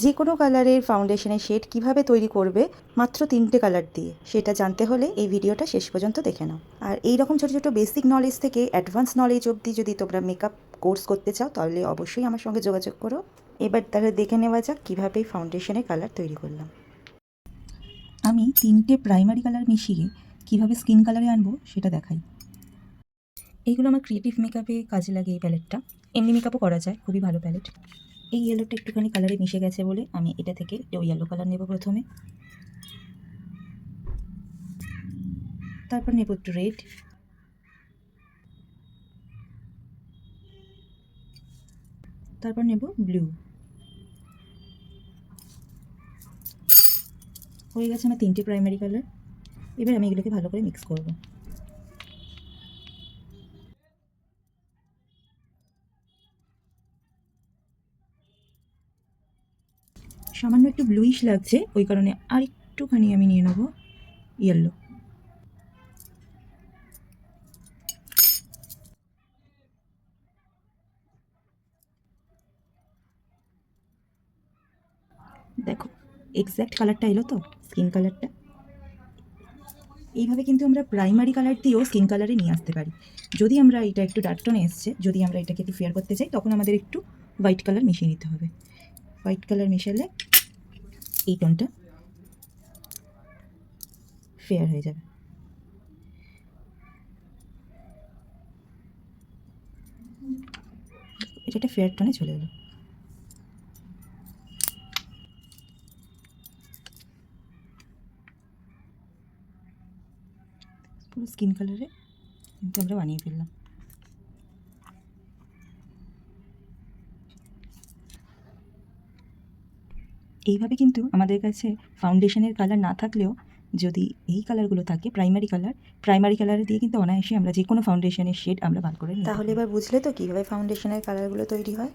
যে কোনো কালারের ফাউন্ডেশনের শেড কিভাবে তৈরি করবে মাত্র 3টে কালার দিয়ে, সেটা জানতে হলে এই ভিডিওটা শেষ পর্যন্ত দেখে নাও। আর এই রকম ছোটো ছোটো বেসিক নলেজ থেকে অ্যাডভান্স নলেজ অবধি যদি তোমরা মেকআপ কোর্স করতে চাও তাহলে অবশ্যই আমার সঙ্গে যোগাযোগ করো। এবার তাহলে দেখে নেওয়া যাক কীভাবে ফাউন্ডেশনের কালার তৈরি করলাম। আমি 3টে প্রাইমারি কালার মিশিয়ে কিভাবে স্কিন কালারে আনবো সেটা দেখাই। এইগুলো আমার ক্রিয়েটিভ মেকআপে কাজে লাগে। এই প্যালেটটা এমনি মেকআপও করা যায়, খুবই ভালো প্যালেট। এই ইয়েলোটা একটুখানি কালারে মিশে গেছে বলে আমি এটা থেকে একটু ইয়েলো কালার নেব প্রথমে, তারপর নেব একটু রেড, তারপর নেব ব্লু। হয়ে গেছে আমার 3টে প্রাইমারি কালার। এবার আমি এগুলোকে ভালো করে মিক্স করব। সামান্য একটু ব্লুইশ লাগছে, ওই কারণে আর একটুখানি আমি নিয়ে নেব ইয়েলো। দেখো এক্স্যাক্ট কালারটা এলো তো, স্কিন কালারটা। এইভাবে কিন্তু আমরা প্রাইমারি কালার দিয়েও স্কিন কালারে নিয়ে আসতে পারি। যদি আমরা এটা একটু ডার্ক টোনে এসছে, যদি আমরা এটাকে একটু ফেয়ার করতে চাই, তখন আমাদের একটু হোয়াইট কালার মিশিয়ে নিতে হবে। হোয়াইট কালার মেশালে এই টোনটা ফেয়ার হয়ে যাবে। এটা একটা ফেয়ার টোনে চলে এলো। পুরো স্কিন কালারে কিন্তু আমরা বানিয়ে ফেললাম। এইভাবে কিন্তু আমাদের কাছে ফাউন্ডেশনের কালার না থাকলেও যদি এই কালারগুলো থাকে প্রাইমারি কালার দিয়ে কিন্তু অনায়াসে আমরা যে কোনো ফাউন্ডেশনের শেড আমরা বার করে নিই। তাহলে এবার বুঝলে তো কীভাবে ফাউন্ডেশনের কালারগুলো তৈরি হয়।